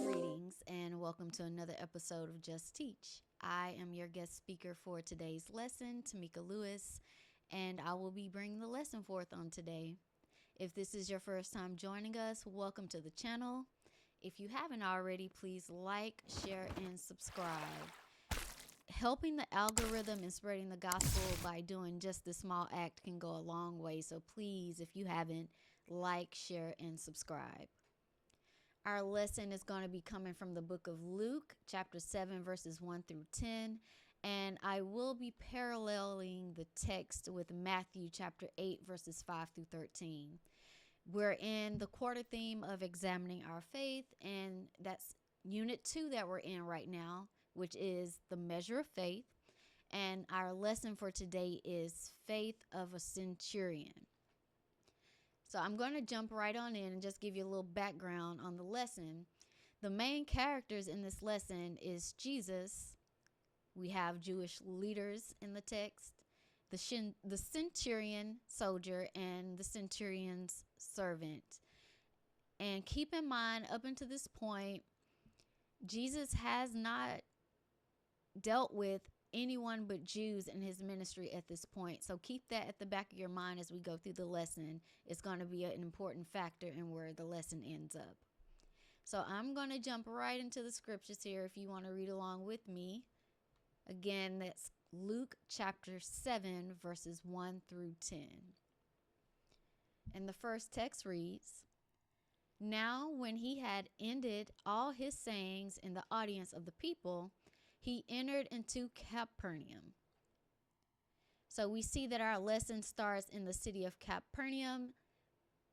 Greetings and welcome to another episode of Just Teach. I am your guest speaker for today's lesson, Tamika Lewis, and I will be bringing the lesson forth on today. If this is your first time joining us, welcome to the channel. If you haven't already, please like, share, and subscribe. Helping the algorithm and spreading the gospel by doing just this small act can go a long way. So please, if you haven't, like, share, and subscribe. Our lesson is going to be coming from the book of Luke, chapter 7, verses 1 through 10. And I will be paralleling the text with Matthew, chapter 8, verses 5 through 13. We're in the quarter theme of examining our faith, and that's unit 2 that we're in right now, which is the measure of faith. And our lesson for today is faith of a centurion. So I'm going to jump right on in and just give you a little background on the lesson. The main characters in this lesson is Jesus. We have Jewish leaders in the text, the centurion soldier, and the centurion's servant. And keep in mind, up until this point, Jesus has not dealt with anyone but Jews in his ministry at this point. So keep that at the back of your mind as we go through the lesson. It's going to be an important factor in where the lesson ends up. So I'm going to jump right into the scriptures here if you want to read along with me. Again, that's Luke chapter 7, verses 1 through 10. And the first text reads, "Now when he had ended all his sayings in the audience of the people, he entered into Capernaum." So we see that our lesson starts in the city of Capernaum,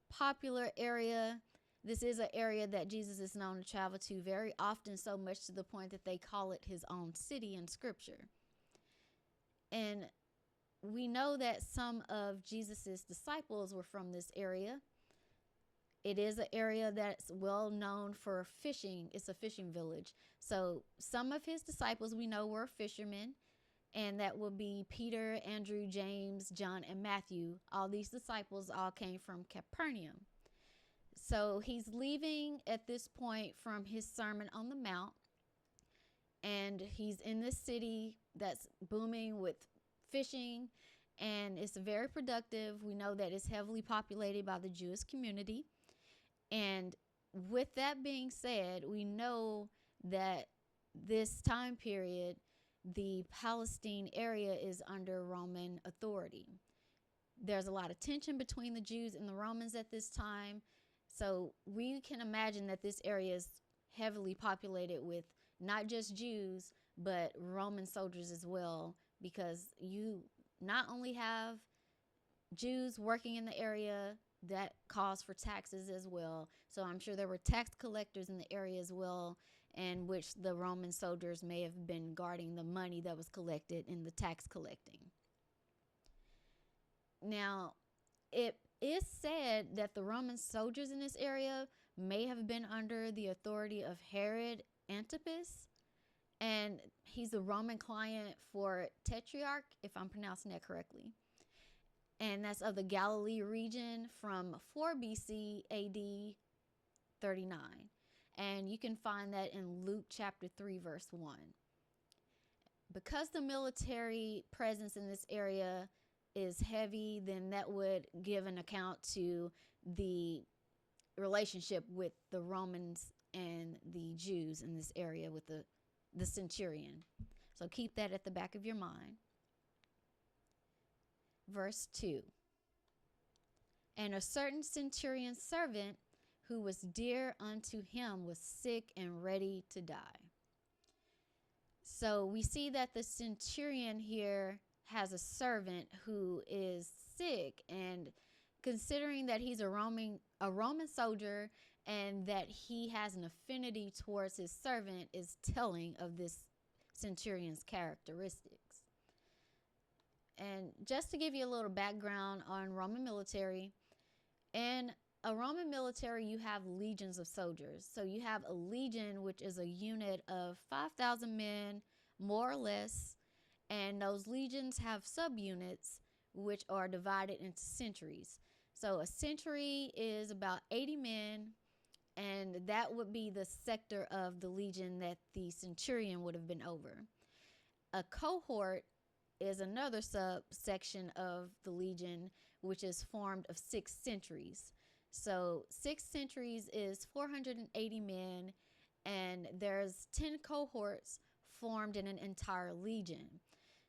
popular area. This is an area that Jesus is known to travel to very often, so much to the point that they call it his own city in scripture. And we know that some of Jesus's disciples were from this area. It is an area that's well known for fishing. It's a fishing village. So some of his disciples we know were fishermen, and that would be Peter, Andrew, James, John, and Matthew. All these disciples all came from Capernaum. So he's leaving at this point from his Sermon on the Mount, and he's in this city that's booming with fishing, and it's very productive. We know that it's heavily populated by the Jewish community. And with that being said, we know that this time period, the Palestine area is under Roman authority. There's a lot of tension between the Jews and the Romans at this time. So we can imagine that this area is heavily populated with not just Jews, but Roman soldiers as well, because you not only have Jews working in the area, that calls for taxes as well. So I'm sure there were tax collectors in the area as well, in which the Roman soldiers may have been guarding the money that was collected in the tax collecting. Now, it is said that the Roman soldiers in this area may have been under the authority of Herod Antipas, and he's a Roman client for Tetrarch, if I'm pronouncing that correctly. And that's of the Galilee region from 4 BC AD 39. And you can find that in Luke chapter 3, verse 1. Because the military presence in this area is heavy, then that would give an account to the relationship with the Romans and the Jews in this area with the centurion. So keep that at the back of your mind. Verse 2. "And a certain centurion's servant who was dear unto him was sick and ready to die." So we see that the centurion here has a servant who is sick, and considering that he's a Roman soldier and that he has an affinity towards his servant is telling of this centurion's characteristics. And just to give you a little background on Roman military, in a Roman military, you have legions of soldiers. So you have a legion, which is a unit of 5,000 men, more or less. And those legions have subunits, which are divided into centuries. So a century is about 80 men, and that would be the sector of the legion that the centurion would have been over. A cohort is another subsection of the legion, which is formed of 6 centuries. So 6 centuries is 480 men, and there's 10 cohorts formed in an entire legion.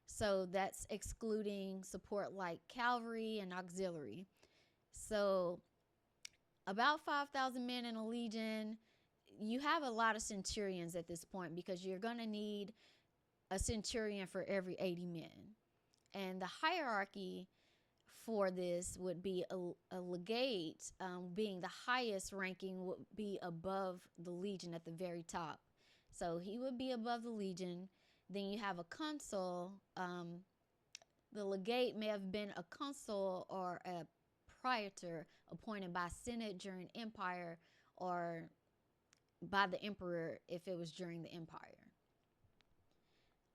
So that's excluding support like cavalry and auxiliary. So about 5,000 men in a legion. You have a lot of centurions at this point because you're going to need a centurion for every 80 men. And the hierarchy for this would be a legate, being the highest ranking, would be above the legion at the very top. So he would be above the legion. Then you have a consul. The legate may have been a consul or a praetor appointed by Senate during empire, or by the emperor if it was during the empire.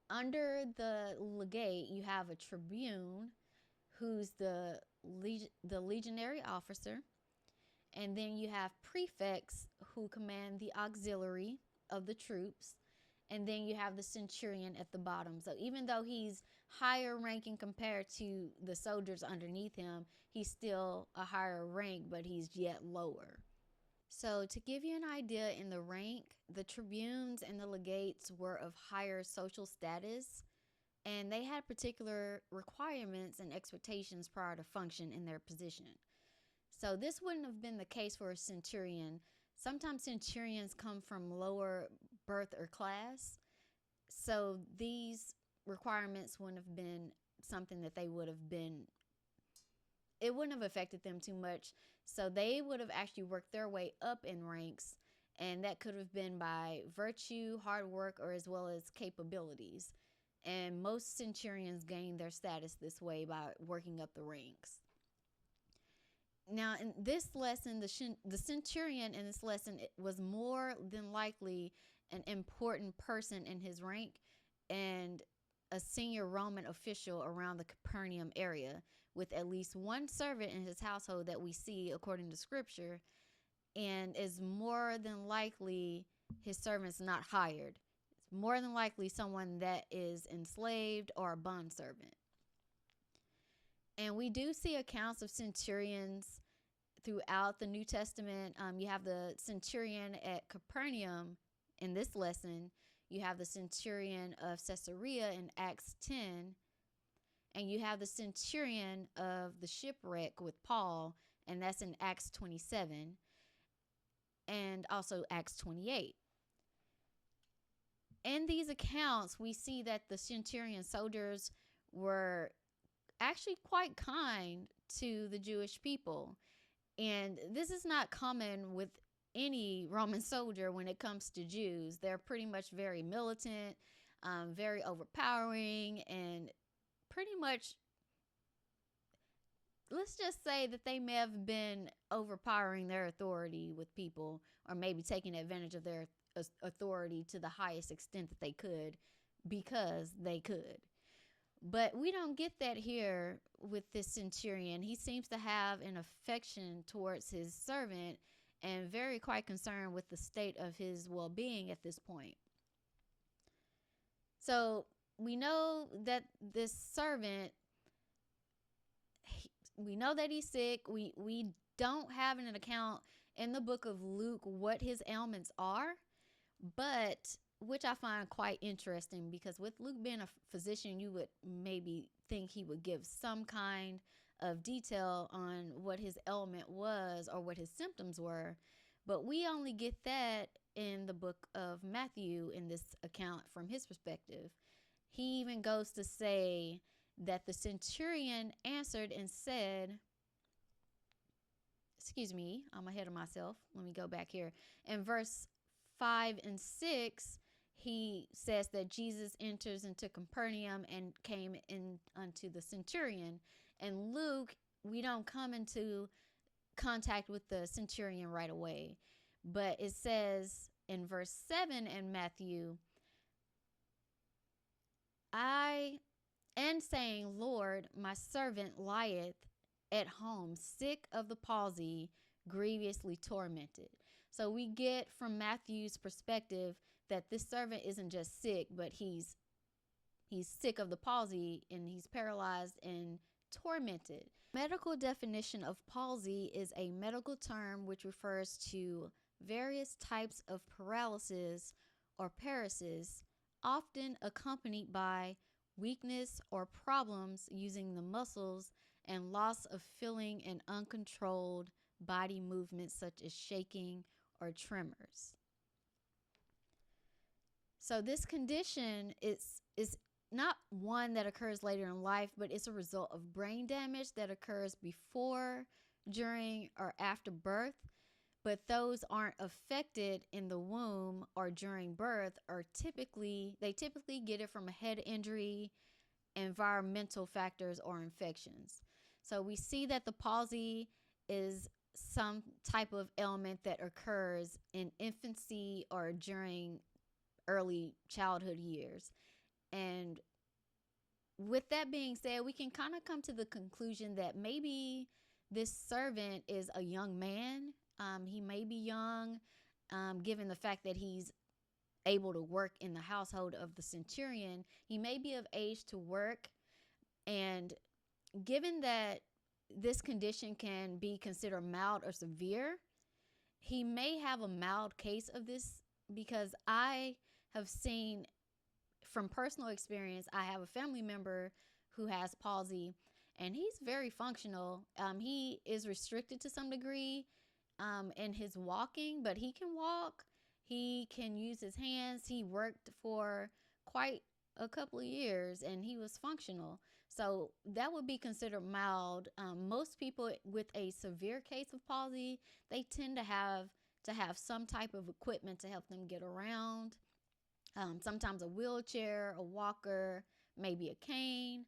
Under the legate, you have a tribune, who's the legionary officer, and then you have prefects who command the auxiliary of the troops, and then you have the centurion at the bottom. So even though he's higher ranking compared to the soldiers underneath him, he's still a higher rank, but he's yet lower. So to give you an idea in the rank, the tribunes and the legates were of higher social status, and they had particular requirements and expectations prior to function in their position. So this wouldn't have been the case for a centurion. Sometimes centurions come from lower birth or class, so these requirements wouldn't have been something that they would have been, it wouldn't have affected them too much. So they would have actually worked their way up in ranks, and that could have been by virtue, hard work, or as well as capabilities. And most centurions gained their status this way by working up the ranks. Now, in this lesson, the centurion in this lesson was more than likely an important person in his rank and a senior Roman official around the Capernaum area, with at least one servant in his household that we see according to scripture, and is more than likely his servant's not hired. It's more than likely someone that is enslaved or a bondservant. And we do see accounts of centurions throughout the New Testament. You have the centurion at Capernaum in this lesson. You have the centurion of Caesarea in Acts 10. And you have the centurion of the shipwreck with Paul, and that's in Acts 27 and also Acts 28. In these accounts, we see that the centurion soldiers were actually quite kind to the Jewish people. And this is not common with any Roman soldier when it comes to Jews. They're pretty much very militant, very overpowering, and pretty much, let's just say that they may have been overpowering their authority with people, or maybe taking advantage of their authority to the highest extent that they could because they could. But we don't get that here with this centurion. He seems to have an affection towards his servant and very quite concerned with the state of his well-being at this point. So we know that this servant, we know that he's sick. We don't have an account in the book of Luke what his ailments are, but which I find quite interesting, because with Luke being a physician, you would maybe think he would give some kind of detail on what his ailment was or what his symptoms were. But we only get that in the book of Matthew in this account from his perspective. He even goes to say that the centurion answered and said, excuse me, I'm ahead of myself. Let me go back here. In verse 5 and 6, he says that Jesus enters into Capernaum and came in unto the centurion. And Luke, we don't come into contact with the centurion right away. But it says in verse 7 in Matthew, and saying, Lord, my servant lieth at home, sick of the palsy, grievously tormented. So we get from Matthew's perspective that this servant isn't just sick, but he's sick of the palsy, and he's paralyzed and tormented. Medical definition of palsy is a medical term which refers to various types of paralysis or paresis, often accompanied by weakness or problems using the muscles and loss of feeling and uncontrolled body movements such as shaking or tremors. So this condition is not one that occurs later in life, but it's a result of brain damage that occurs before, during, or after birth. But those aren't affected in the womb or during birth they typically get it from a head injury, environmental factors, or infections. So we see that the palsy is some type of ailment that occurs in infancy or during early childhood years. And with that being said, we can kind of come to the conclusion that maybe this servant is a young man. He may be young, given the fact that he's able to work in the household of the centurion. He may be of age to work. And given that this condition can be considered mild or severe, he may have a mild case of this, because I have seen from personal experience, I have a family member who has palsy, and he's very functional. He is restricted to some degree in his walking, but he can walk. He can use his hands. He worked for quite a couple of years, and he was functional. So that would be considered mild. Most people with a severe case of palsy, they tend to have some type of equipment to help them get around. Sometimes a wheelchair, a walker, maybe a cane.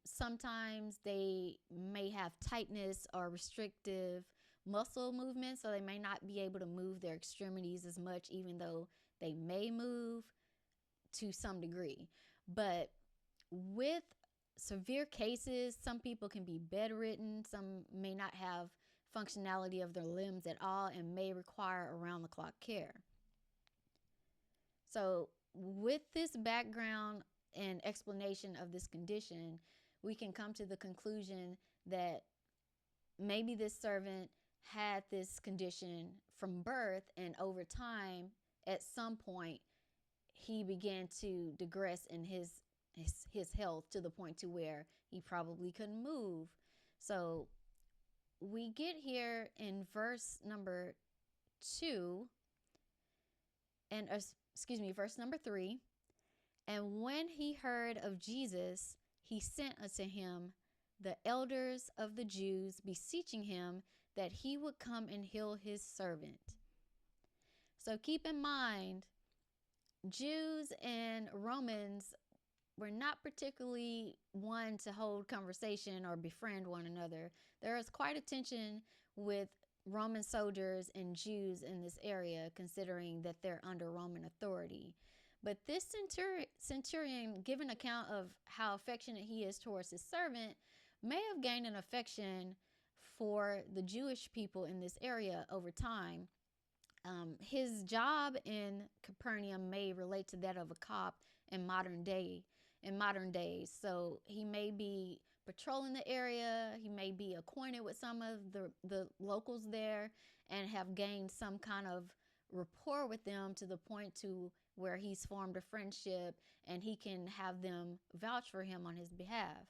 Sometimes they may have tightness or restrictive muscle movement, so they may not be able to move their extremities as much, even though they may move to some degree. But with severe cases, some people can be bedridden, some may not have functionality of their limbs at all, and may require around-the-clock care. So with this background and explanation of this condition, we can come to the conclusion that maybe this servant had this condition from birth, and over time, at some point, he began to digress in his health to the point to where he probably couldn't move. So we get here in verse number 2, and verse number 3. And when he heard of Jesus, he sent unto him the elders of the Jews, beseeching him that he would come and heal his servant. So keep in mind, Jews and Romans were not particularly one to hold conversation or befriend one another. There is quite a tension with Roman soldiers and Jews in this area, considering that they're under Roman authority. But this centurion, given account of how affectionate he is towards his servant, may have gained an affection for the Jewish people in this area over time. His job in Capernaum may relate to that of a cop in modern days. So he may be patrolling the area. He may be acquainted with some of the locals there and have gained some kind of rapport with them to the point to where he's formed a friendship and he can have them vouch for him on his behalf.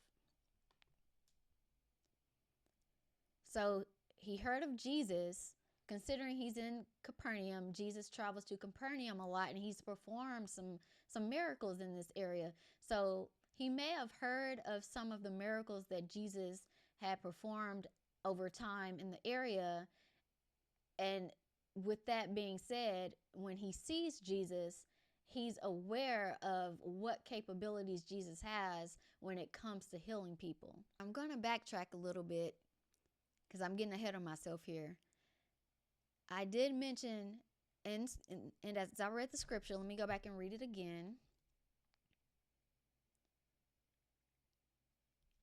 So he heard of Jesus. Considering he's in Capernaum, Jesus travels to Capernaum a lot, and he's performed some miracles in this area. So he may have heard of some of the miracles that Jesus had performed over time in the area. And with that being said, when he sees Jesus, he's aware of what capabilities Jesus has when it comes to healing people. I'm going to backtrack a little bit because I'm getting ahead of myself here. I did mention, and as I read the scripture, let me go back and read it again.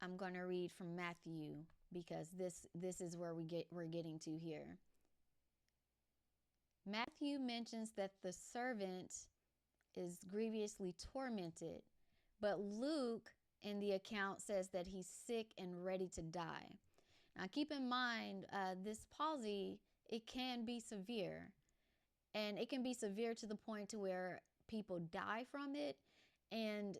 I'm going to read from Matthew because this is where we're getting to here. Matthew mentions that the servant is grievously tormented, but Luke in the account says that he's sick and ready to die. Now keep in mind, this palsy, it can be severe, and it can be severe to the point to where people die from it, and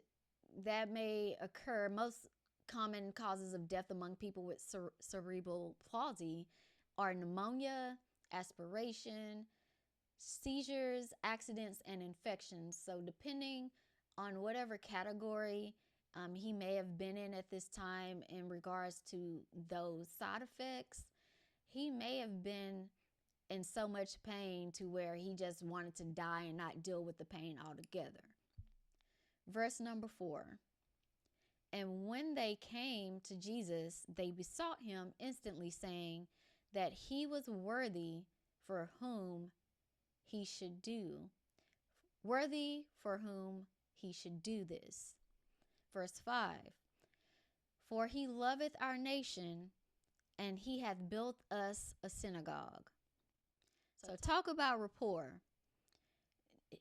that may occur. Most common causes of death among people with cerebral palsy are pneumonia, aspiration, seizures, accidents, and infections. So depending on whatever category he may have been in at this time in regards to those side effects, he may have been in so much pain to where he just wanted to die and not deal with the pain altogether. Verse number 4. And when they came to Jesus, they besought him instantly, saying that he was worthy for whom he should do. Worthy for whom he should do this. Verse 5. For he loveth our nation, and he hath built us a synagogue. So talk about rapport.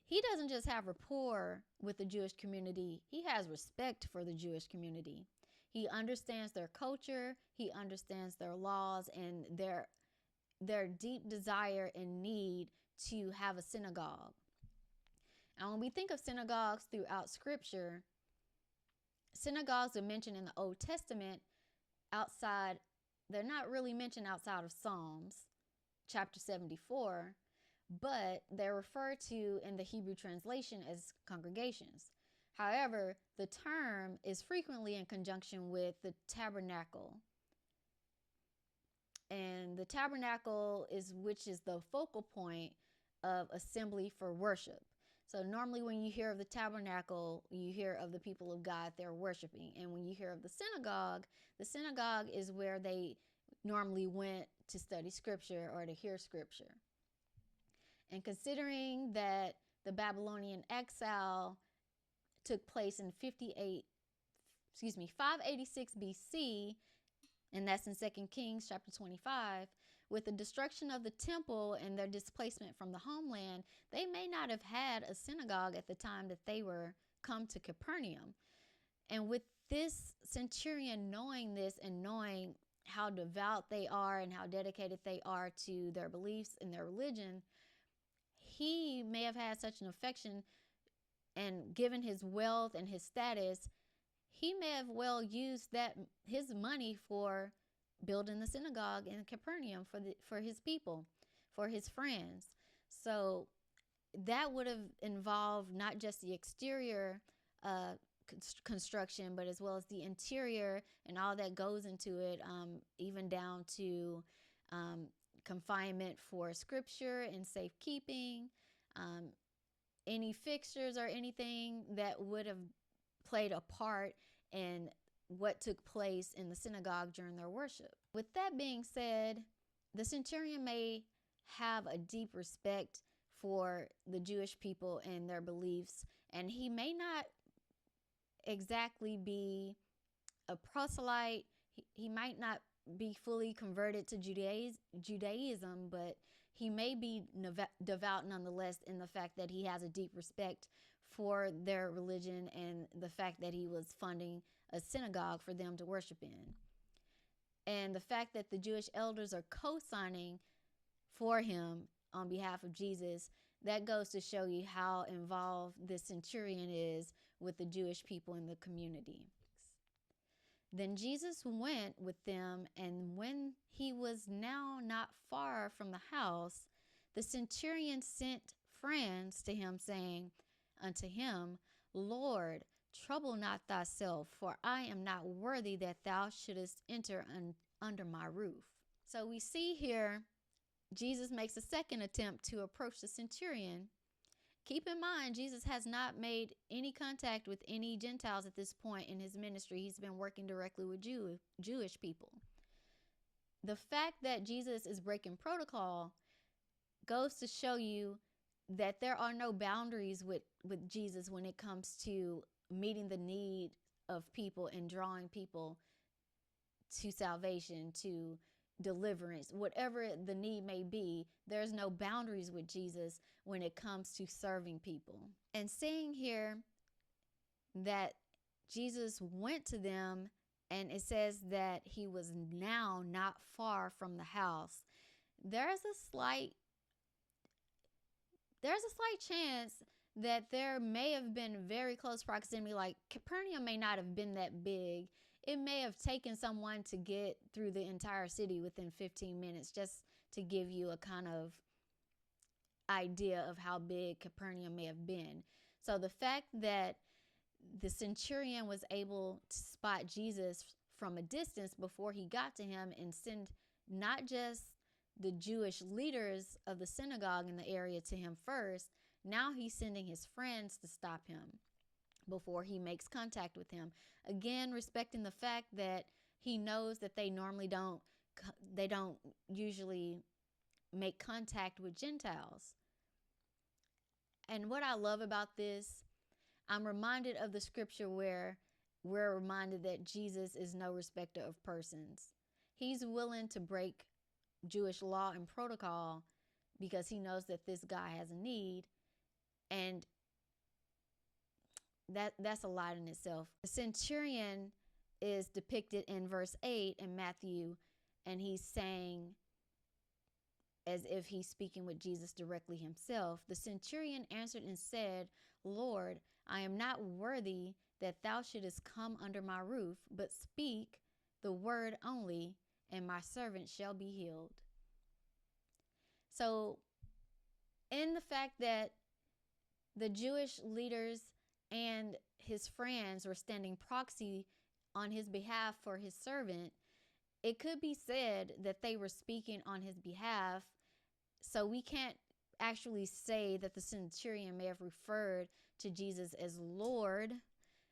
He doesn't just have rapport with the Jewish community. He has respect for the Jewish community. He understands their culture. He understands their laws and their deep desire and need to have a synagogue. And when we think of synagogues throughout Scripture, synagogues are mentioned in the Old Testament outside. They're not really mentioned outside of Psalms, chapter 74, but they're referred to in the Hebrew translation as congregations. However, the term is frequently in conjunction with the tabernacle. And the tabernacle which is the focal point of assembly for worship. So normally when you hear of the tabernacle, you hear of the people of God, they're worshiping. And when you hear of the synagogue is where they normally went to study scripture or to hear scripture. And considering that the Babylonian exile took place in 586 BC, and that's in 2 Kings chapter 25, with the destruction of the temple and their displacement from the homeland, they may not have had a synagogue at the time that they were come to Capernaum. And with this centurion knowing this and knowing how devout they are and how dedicated they are to their beliefs and their religion, he may have had such an affection, and given his wealth and his status, he may have well used his money for building the synagogue in Capernaum for his people, for his friends. So that would have involved not just the exterior construction, but as well as the interior and all that goes into it, even down to confinement for scripture and safekeeping, any fixtures or anything that would have played a part in what took place in the synagogue during their worship. With that being said, the centurion may have a deep respect for the Jewish people and their beliefs, and he may not exactly be a proselyte. He might not be fully converted to Judaism, but he may be devout nonetheless, in the fact that he has a deep respect for their religion and the fact that he was funding a synagogue for them to worship in. And the fact that the Jewish elders are co-signing for him on behalf of Jesus, that goes to show you how involved this centurion is with the Jewish people in the community. Then Jesus went with them, and when he was now not far from the house, the centurion sent friends to him, saying unto him, Lord, trouble not thyself, for I am not worthy that thou shouldest enter under my roof. So we see here, Jesus makes a second attempt to approach the centurion. Keep in mind, Jesus has not made any contact with any Gentiles at this point in his ministry. He's been working directly with Jewish people. The fact that Jesus is breaking protocol goes to show you that there are no boundaries with Jesus when it comes to meeting the need of people and drawing people to salvation, to deliverance, whatever the need may be. There's no boundaries with Jesus when it comes to serving people. And seeing here that Jesus went to them, and it says that he was now not far from the house. There's a slight chance that there may have been very close proximity. Like, Capernaum may not have been that big. It may have taken someone to get through the entire city within 15 minutes, just to give you a kind of idea of how big Capernaum may have been. So the fact that the centurion was able to spot Jesus from a distance before he got to him and send not just the Jewish leaders of the synagogue in the area to him first, now he's sending his friends to stop him before he makes contact with him. Again, respecting the fact that he knows that they don't usually make contact with Gentiles. And what I love about this, I'm reminded of the scripture where we're reminded that Jesus is no respecter of persons. He's willing to break Jewish law and protocol because he knows that this guy has a need. And that's a lot in itself. The centurion is depicted in verse 8 in Matthew, and he's saying, as if he's speaking with Jesus directly himself, the centurion answered and said, Lord, I am not worthy that thou shouldest come under my roof, but speak the word only, and my servant shall be healed. So, in the fact that the Jewish leaders and his friends were standing proxy on his behalf for his servant, it could be said that they were speaking on his behalf. So we can't actually say that the centurion may have referred to Jesus as Lord,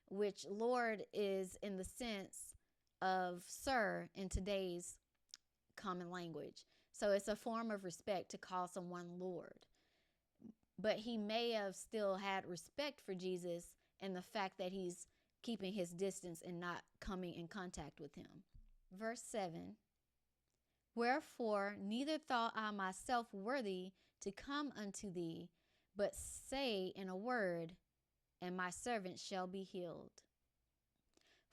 which Lord is in the sense of sir in today's common language. So it's a form of respect to call someone Lord. But he may have still had respect for Jesus and the fact that he's keeping his distance and not coming in contact with him. Verse 7, wherefore neither thought I myself worthy to come unto thee, but say in a word, and my servant shall be healed.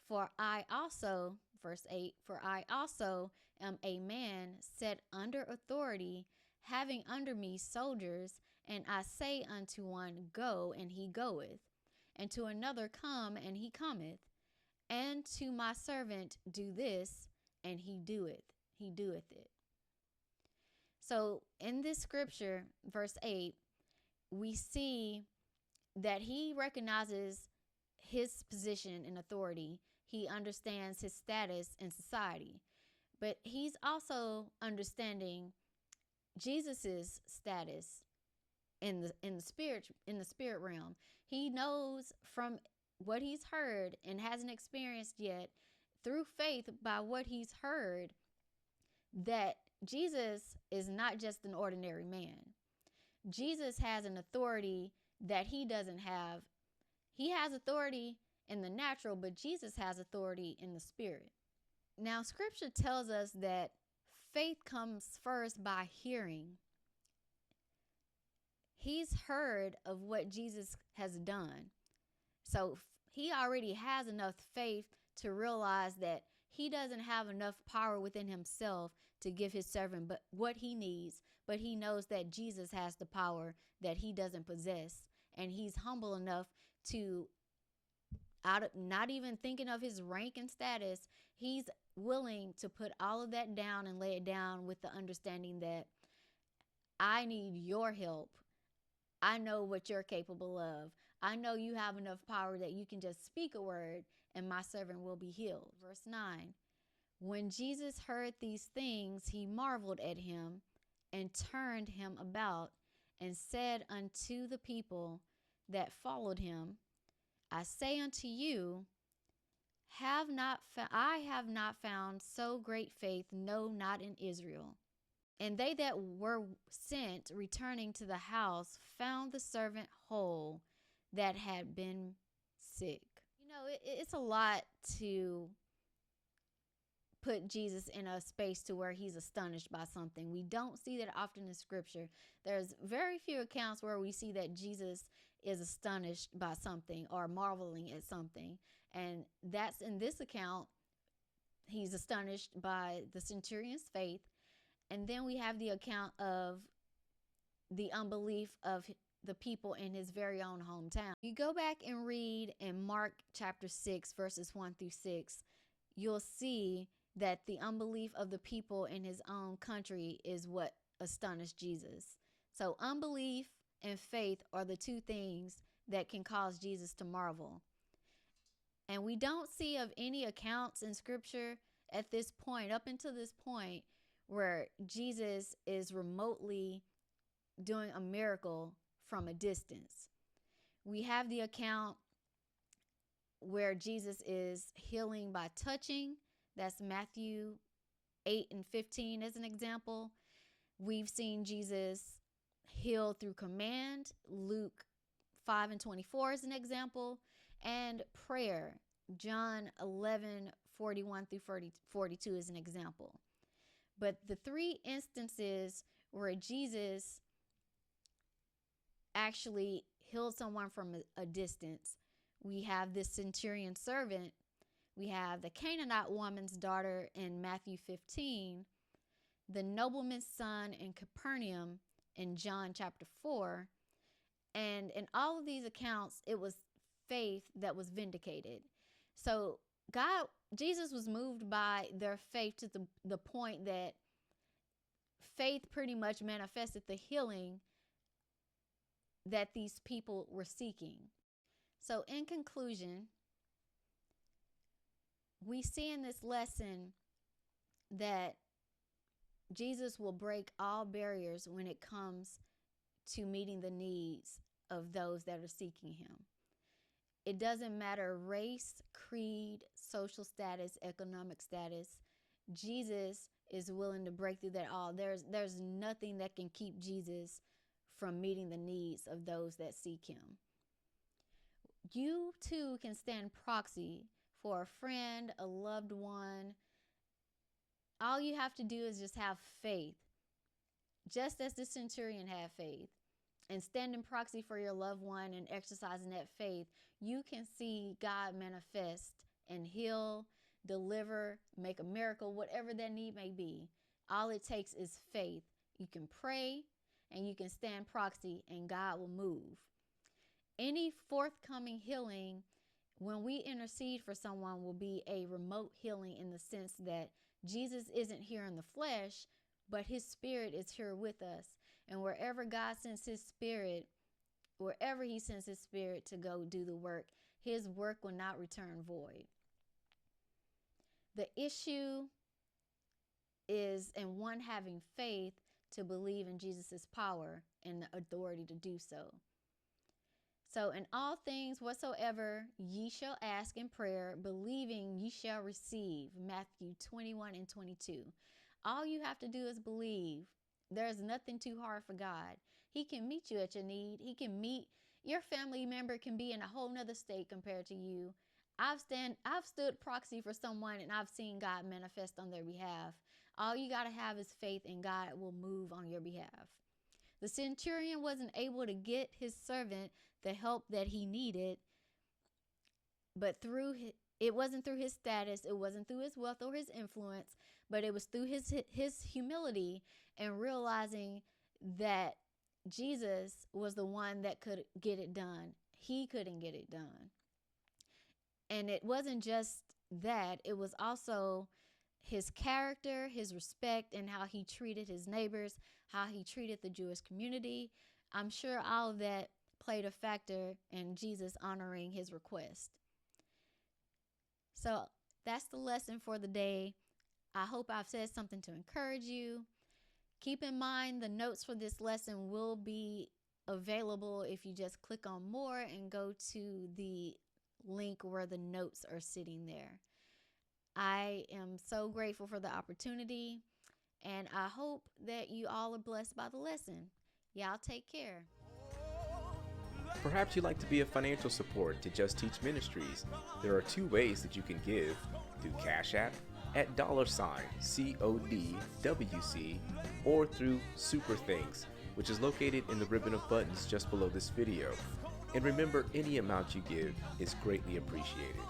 For I also, verse 8, for I also am a man set under authority, having under me soldiers, and I say unto one, go, and he goeth, and to another, come, and he cometh, and to my servant, do this, and he doeth it. So in this scripture, verse 8, we see that he recognizes his position and authority. He understands his status in society, but he's also understanding Jesus's status in the spirit realm. He knows from what he's heard and hasn't experienced yet, through faith by what he's heard, that Jesus is not just an ordinary man. Jesus has an authority that he doesn't have. He has authority in the natural, but Jesus has authority in the spirit. Now, scripture tells us that faith comes first by hearing. He's heard of what Jesus has done. So he already has enough faith to realize that he doesn't have enough power within himself to give his servant but what he needs, but he knows that Jesus has the power that he doesn't possess. And he's humble enough to, not even thinking of his rank and status, he's willing to put all of that down and lay it down with the understanding that I need your help. I know what you're capable of. I know you have enough power that you can just speak a word and my servant will be healed. Verse 9, when Jesus heard these things, he marveled at him and turned him about and said unto the people that followed him, I say unto you, I have not found so great faith, no, not in Israel. And they that were sent, returning to the house, found the servant whole that had been sick. You know, it's a lot to put Jesus in a space to where he's astonished by something. We don't see that often in scripture. There's very few accounts where we see that Jesus is astonished by something or marveling at something. And that's in this account. He's astonished by the centurion's faith. And then we have the account of the unbelief of the people in his very own hometown. You go back and read in Mark chapter 6, verses 1 through 6, you'll see that the unbelief of the people in his own country is what astonished Jesus. So unbelief and faith are the two things that can cause Jesus to marvel. And we don't see of any accounts in scripture at this point, up until this point, where Jesus is remotely doing a miracle from a distance. We have the account where Jesus is healing by touching. That's Matthew 8:15 as an example. We've seen Jesus heal through command. Luke 5:24 as an example. And prayer. John 11:41 through 42 is an example. But the three instances where Jesus actually healed someone from a distance, we have this centurion servant, we have the Canaanite woman's daughter in Matthew 15, the nobleman's son in Capernaum in John chapter 4, and in all of these accounts, it was faith that was vindicated. So Jesus was moved by their faith to the point that faith pretty much manifested the healing that these people were seeking. So in conclusion, we see in this lesson that Jesus will break all barriers when it comes to meeting the needs of those that are seeking him. It doesn't matter race, creed, social status, economic status. Jesus is willing to break through that all. There's nothing that can keep Jesus from meeting the needs of those that seek him. You too can stand proxy for a friend, a loved one. All you have to do is just have faith, just as the centurion had faith, and stand in proxy for your loved one and exercising that faith. You can see God manifest and heal, deliver, make a miracle, whatever that need may be. All it takes is faith. You can pray and you can stand proxy and God will move. Any forthcoming healing, when we intercede for someone, will be a remote healing in the sense that Jesus isn't here in the flesh, but his spirit is here with us. And wherever God sends his spirit, wherever he sends his spirit to go do the work, his work will not return void. The issue is in one having faith to believe in Jesus' power and the authority to do so. So in all things whatsoever ye shall ask in prayer, believing ye shall receive. Matthew 21:22. All you have to do is believe. There's nothing too hard for God. He can meet you at your need. He can meet your family member, can be in a whole nother state compared to you. I've stood proxy for someone and I've seen God manifest on their behalf. All you got to have is faith and God will move on your behalf. The centurion wasn't able to get his servant the help that he needed, but it wasn't through his status, it wasn't through his wealth or his influence, but it was through his humility and realizing that Jesus was the one that could get it done. He couldn't get it done. And it wasn't just that, it was also his character, his respect, and how he treated his neighbors, how he treated the Jewish community. I'm sure all of that played a factor in Jesus honoring his request. So that's the lesson for the day. I hope I've said something to encourage you. Keep in mind the notes for this lesson will be available if you just click on more and go to the link where the notes are sitting there. I am so grateful for the opportunity, and I hope that you all are blessed by the lesson. Y'all take care. Perhaps you'd like to be a financial support to Just Teach Ministries. There are two ways that you can give: through Cash App at $CODWC or through Super Thanks, which is located in the ribbon of buttons just below this video. And remember, any amount you give is greatly appreciated.